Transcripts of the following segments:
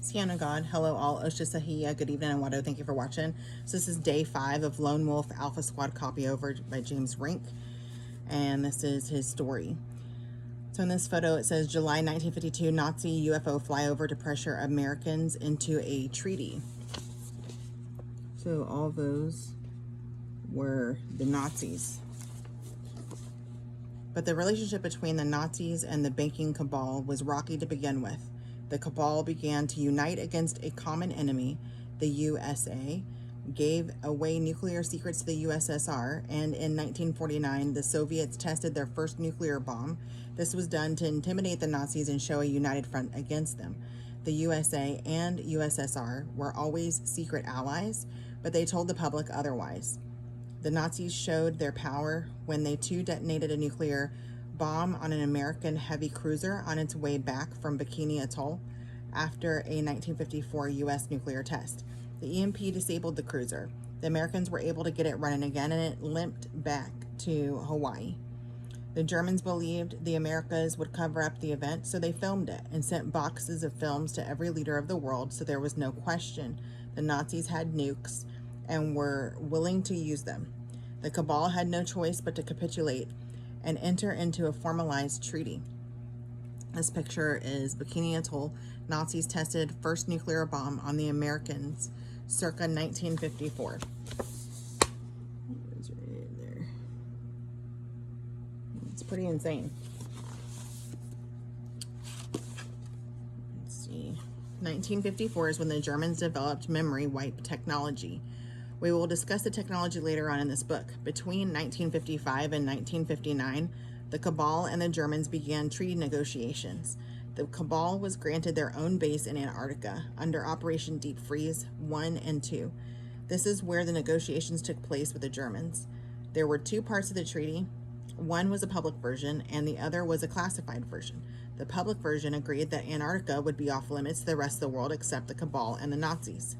Sienna God, hello all, Osha Sahia, good evening and Wado, thank you for watching. So this is day 5 of Lone Wolf Alpha Squad Copy Over by James Rink, and this is his story. So in this photo it says July 1952, Nazi UFO flyover to pressure Americans into a treaty. So all those were the Nazis. But the relationship between the Nazis and the banking cabal was rocky to begin with. The cabal began to unite against a common enemy, the USA, gave away nuclear secrets to the USSR, and in 1949, the Soviets tested their first nuclear bomb. This was done to intimidate the Nazis and show a united front against them. The USA and USSR were always secret allies, but they told the public otherwise. The Nazis showed their power when they too detonated a nuclear bomb on an American heavy cruiser on its way back from Bikini Atoll after a 1954 U.S. nuclear test. The EMP disabled the cruiser. The Americans were able to get it running again, and it limped back to Hawaii. The Germans believed the Americas would cover up the event, so they filmed it and sent boxes of films to every leader of the world, so there was no question the Nazis had nukes and were willing to use them. The cabal had no choice but to capitulate and enter into a formalized treaty. This picture is Bikini Atoll. Nazis tested first nuclear bomb on the Americans circa 1954. It's right there. It's pretty insane. Let's see. 1954 is when the Germans developed memory wipe technology. We will discuss the technology later on in this book. Between 1955 and 1959, the cabal and the Germans began treaty negotiations. The cabal was granted their own base in Antarctica under Operation Deep Freeze 1 and 2. This is where the negotiations took place with the Germans. There were two parts of the treaty. One was a public version and the other was a classified version. The public version agreed that Antarctica would be off limits to the rest of the world except the cabal and the Nazis.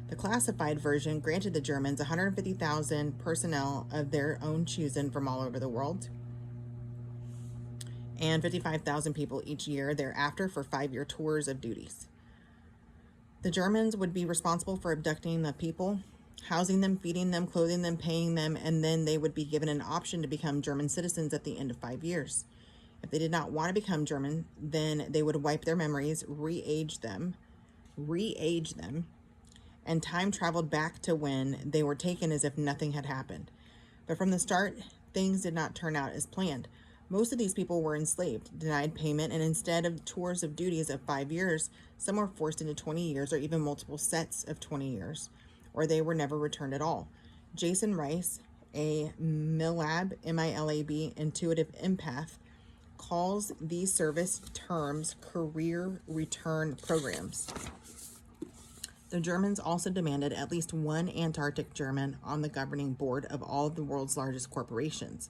The classified version granted the Germans 150,000 personnel of their own choosing from all over the world and 55,000 people each year thereafter for 5-year tours of duties. The Germans would be responsible for abducting the people, housing them, feeding them, clothing them, paying them, and then they would be given an option to become German citizens at the end of 5 years. If they did not want to become German, then they would wipe their memories, re-age them, and time traveled back to when they were taken as if nothing had happened. But from the start, things did not turn out as planned. Most of these people were enslaved, denied payment, and instead of tours of duties of 5 years, some were forced into 20 years or even multiple sets of 20 years, or they were never returned at all. Jason Rice, a MILAB, M-I-L-A-B, intuitive empath, calls these service terms career return programs. The Germans also demanded at least one Antarctic German on the governing board of all of the world's largest corporations.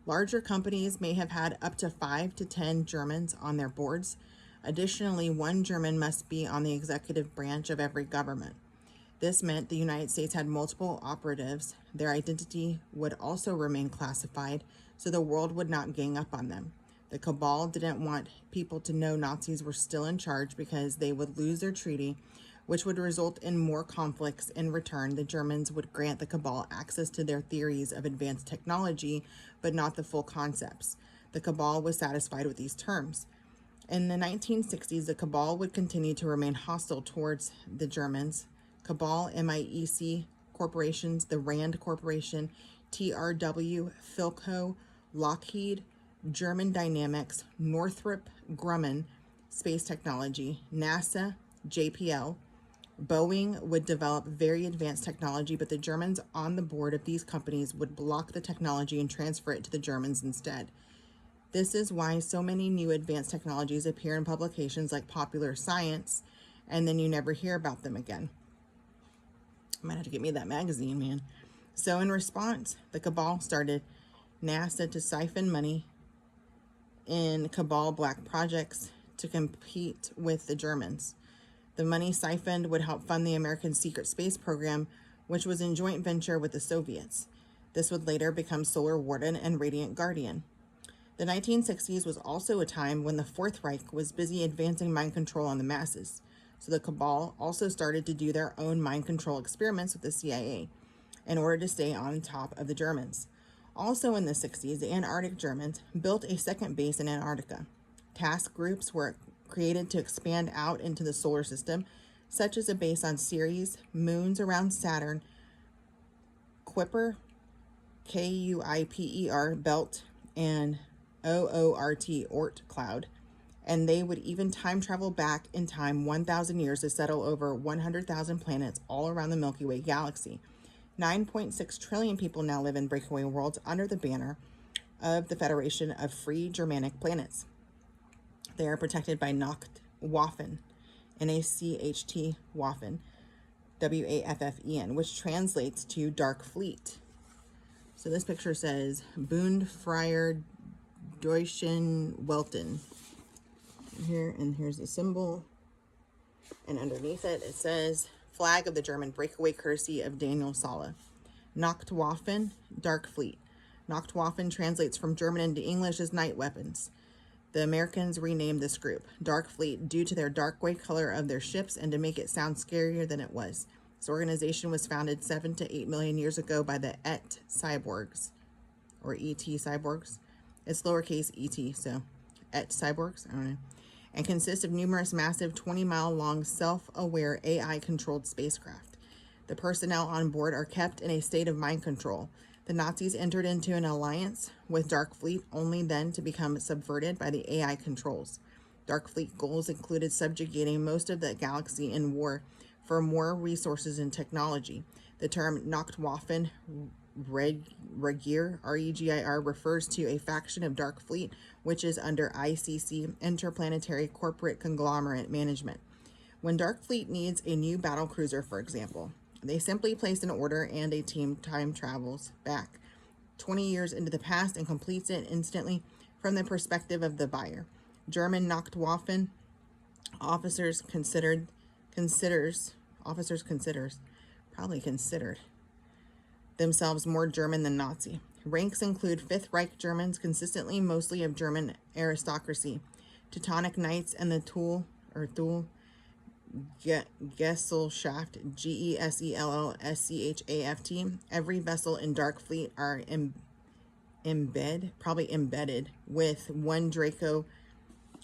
Larger companies may have had up to 5 to 10 Germans on their boards. Additionally, one German must be on the executive branch of every government. This meant the United States had multiple operatives. Their identity would also remain classified, so the world would not gang up on them. The cabal didn't want people to know Nazis were still in charge because they would lose their treaty, which would result in more conflicts. In return, the Germans would grant the cabal access to their theories of advanced technology, but not the full concepts. The cabal was satisfied with these terms. In the 1960s, the cabal would continue to remain hostile towards the Germans. Cabal, MIEC corporations, the RAND Corporation, TRW, Philco, Lockheed, German Dynamics, Northrop Grumman, Space Technology, NASA, JPL, Boeing would develop very advanced technology, but the Germans on the board of these companies would block the technology and transfer it to the Germans instead. This is why so many new advanced technologies appear in publications like Popular Science, and then you never hear about them again. I might have to get me that magazine, man. So in response, the cabal started NASA to siphon money in cabal black projects to compete with the Germans. The money siphoned would help fund the American secret space program, which was in joint venture with the Soviets. This would later become Solar Warden and Radiant Guardian. The 1960s was also a time when the Fourth Reich was busy advancing mind control on the masses. So the cabal also started to do their own mind control experiments with the CIA in order to stay on top of the Germans. Also in the 60s, the Antarctic Germans built a second base in Antarctica. Task groups were created to expand out into the solar system, such as a base on Ceres, moons around Saturn, Kuiper, Kuiper belt, and Oort cloud. And they would even time travel back in time 1,000 years to settle over 100,000 planets all around the Milky Way galaxy. 9.6 trillion people now live in breakaway worlds under the banner of the Federation of Free Germanic Planets. They are protected by Nachtwaffen, N-A-C-H-T Waffen, W-A-F-F-E-N, which translates to Dark Fleet. So this picture says Bund Freier Deutschen Welten. Here, and here's the symbol. And underneath it, it says Flag of the German Breakaway, courtesy of Daniel Sala. Nachtwaffen, Dark Fleet. Nachtwaffen translates from German into English as night weapons. The Americans renamed this group Dark Fleet due to their dark gray color of their ships and to make it sound scarier than it was. This organization was founded 7 to 8 million years ago by the ET cyborgs, or ET cyborgs. It's lowercase et, so ET cyborgs, I don't know. And consists of numerous massive 20-mile-long self-aware AI-controlled spacecraft. The personnel on board are kept in a state of mind control. The Nazis entered into an alliance with Dark Fleet only then to become subverted by the AI controls. Dark Fleet goals included subjugating most of the galaxy in war for more resources and technology. The term Nachtwaffen Regier, R-E-G-I-R, refers to a faction of Dark Fleet which is under ICC, Interplanetary Corporate Conglomerate Management. When Dark Fleet needs a new battle cruiser, for example, they simply place an order and a team time travels back 20 years into the past and completes it instantly from the perspective of the buyer. German Nachtwaffen officers considered themselves more German than Nazi. Ranks include Fifth Reich Germans, consistently mostly of German aristocracy, Teutonic Knights, and the Thule Gesellschaft, Gesellschaft. Every vessel in Dark Fleet are embedded with one Draco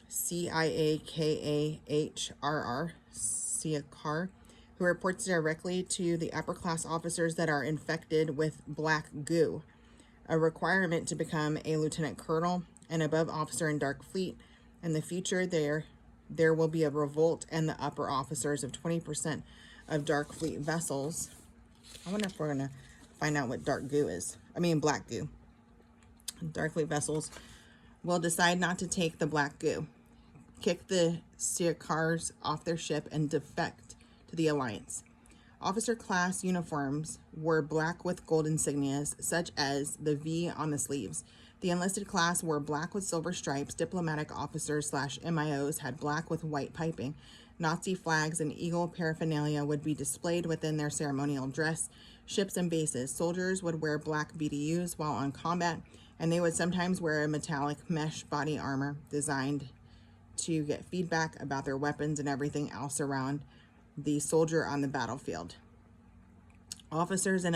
Ciakhar, who reports directly to the upper class officers that are infected with black goo, a requirement to become a lieutenant colonel and above officer in Dark Fleet. In the future, there will be a revolt, and the upper officers of 20% of Dark Fleet vessels. I wonder if we're going to find out what black goo. Dark Fleet vessels will decide not to take the black goo, kick the Ciakhars off their ship, and defect to the Alliance. Officer class uniforms were black with gold insignias, such as the V on the sleeves. The enlisted class wore black with silver stripes. Diplomatic officers / MIOs had black with white piping. Nazi flags and eagle paraphernalia would be displayed within their ceremonial dress. Ships and bases. Soldiers would wear black BDUs while on combat, and they would sometimes wear a metallic mesh body armor designed to get feedback about their weapons and everything else around the soldier on the battlefield. Officers and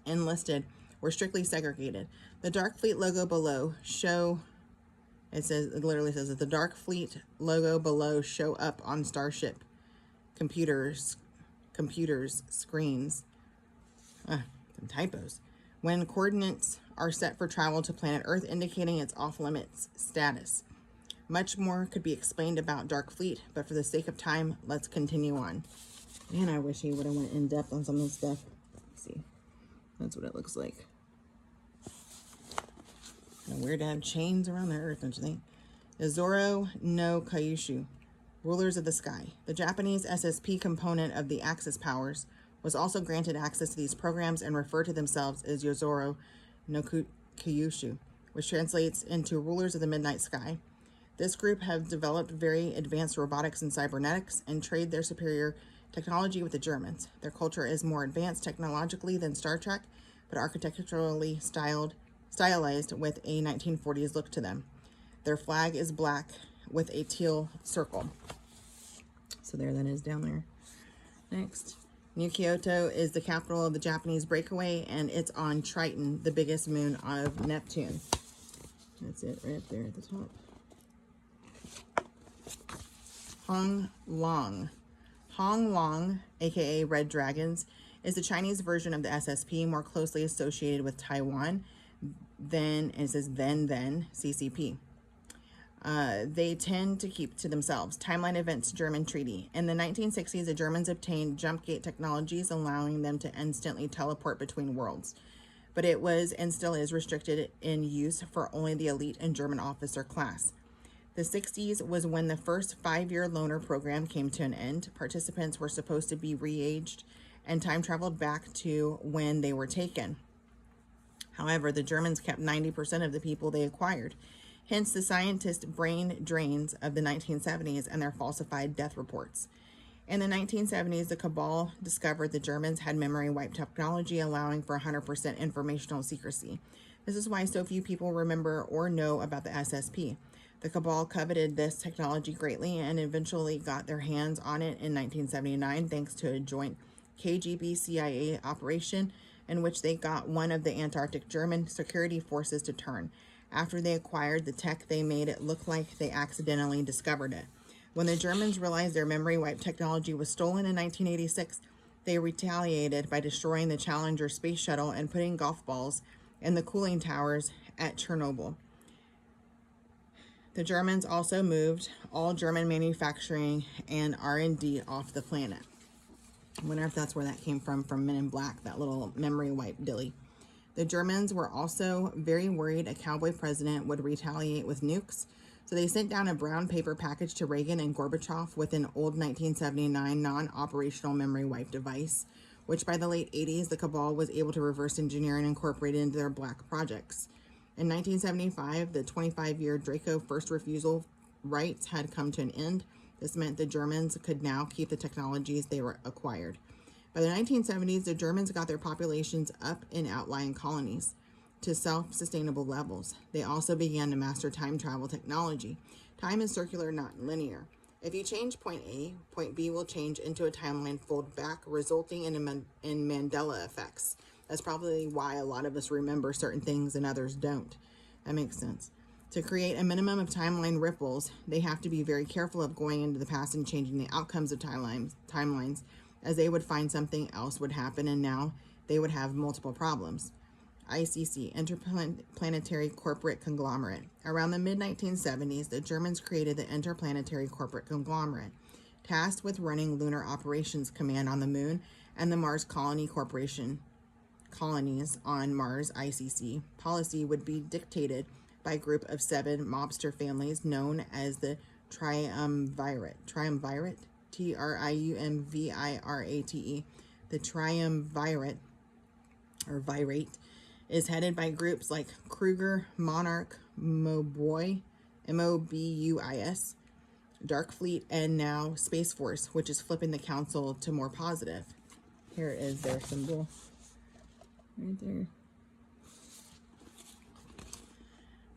enlisted were strictly segregated. The Dark Fleet logo below it literally says that the Dark Fleet logo below show up on starship computers, screens, some typos, when coordinates are set for travel to planet Earth, indicating its off-limits status. Much more could be explained about Dark Fleet, but for the sake of time, let's continue on. Man, I wish he would have went in depth on some of this stuff. Let's see. That's what it looks like. Kind of weird to have chains around the Earth, don't you think? The Zoro no Kyushu, rulers of the sky. The Japanese SSP component of the Axis powers was also granted access to these programs and referred to themselves as Yozoro no Kyushu, which translates into rulers of the midnight sky. This group have developed very advanced robotics and cybernetics and trade their superior technology with the Germans. Their culture is more advanced technologically than Star Trek, but architecturally stylized with a 1940s look to them. Their flag is black with a teal circle. So there that is down there. Next, New Kyoto is the capital of the Japanese breakaway, and it's on Triton, the biggest moon of Neptune. That's it right up there at the top. Hong Long, aka Red Dragons, is the Chinese version of the SSP, more closely associated with Taiwan than CCP. They tend to keep to themselves. Timeline events, German treaty. In the 1960s, the Germans obtained jump gate technologies, allowing them to instantly teleport between worlds. But it was and still is restricted in use for only the elite and German officer class. The 60s was when the first 5-year loaner program came to an end. Participants were supposed to be re-aged and time traveled back to when they were taken. However, the Germans kept 90% of the people they acquired. Hence the scientist brain drains of the 1970s and their falsified death reports. In the 1970s, the cabal discovered the Germans had memory wipe technology, allowing for 100% informational secrecy. This is why so few people remember or know about the SSP. The cabal coveted this technology greatly and eventually got their hands on it in 1979 thanks to a joint KGB-CIA operation in which they got one of the Antarctic German security forces to turn. After they acquired the tech, they made it look like they accidentally discovered it. When the Germans realized their memory wipe technology was stolen in 1986, they retaliated by destroying the Challenger space shuttle and putting golf balls in the cooling towers at Chernobyl. The Germans also moved all German manufacturing and R&D off the planet. I wonder if that's where that came from Men in Black, that little memory wipe dilly. The Germans were also very worried a cowboy president would retaliate with nukes, so they sent down a brown paper package to Reagan and Gorbachev with an old 1979 non-operational memory wipe device, which by the late 80s, the cabal was able to reverse engineer and incorporate into their black projects. In 1975, the 25-year Draco first refusal rights had come to an end. This meant the Germans could now keep the technologies they were acquired. By the 1970s, the Germans got their populations up in outlying colonies to self-sustainable levels. They also began to master time travel technology. Time is circular, not linear. If you change point A, point B will change into a timeline fold back, resulting in Mandela effects. That's probably why a lot of us remember certain things and others don't. That makes sense. To create a minimum of timeline ripples, they have to be very careful of going into the past and changing the outcomes of timelines, as they would find something else would happen, and now they would have multiple problems. ICC, Interplanetary Corporate Conglomerate. Around the mid-1970s, the Germans created the Interplanetary Corporate Conglomerate, tasked with running Lunar Operations Command on the Moon and the Mars Colony Corporation. Colonies on Mars. ICC policy would be dictated by a group of 7 mobster families known as the Triumvirate. Triumvirate? Triumvirate. The Triumvirate, or Virate, is headed by groups like Kruger, Monarch, Mobuis, MOBUIS, Dark Fleet, and now Space Force, which is flipping the council to more positive. Here is their symbol. Right there.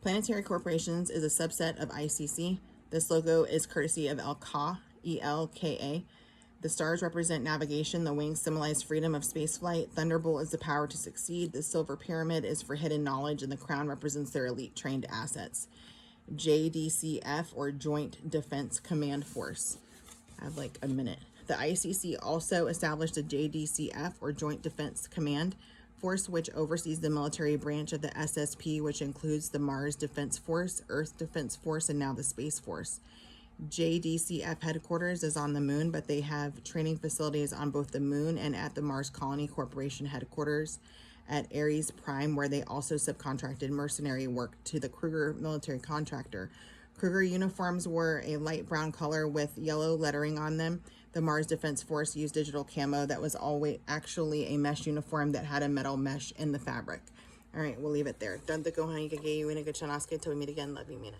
Planetary Corporations is a subset of ICC. This logo is courtesy of ELKA, E-L-K-A. The stars represent navigation. The wings symbolize freedom of spaceflight. Thunderbolt is the power to succeed. The silver pyramid is for hidden knowledge, and the crown represents their elite trained assets. JDCF, or Joint Defense Command Force. I have like a minute. The ICC also established a JDCF, or Joint Defense Command Force, which oversees the military branch of the SSP, which includes the Mars Defense Force, Earth Defense Force, and now the Space Force. JDCF headquarters is on the Moon, but they have training facilities on both the Moon and at the Mars Colony Corporation headquarters at Ares Prime, where they also subcontracted mercenary work to the Kruger military contractor. Kruger uniforms were a light brown color with yellow lettering on them. The Mars Defense Force used digital camo that was always actually a mesh uniform that had a metal mesh in the fabric. All right, we'll leave it there. Dante ko hangi kagayuin ng kachanaske till we meet again. Love you, Mina.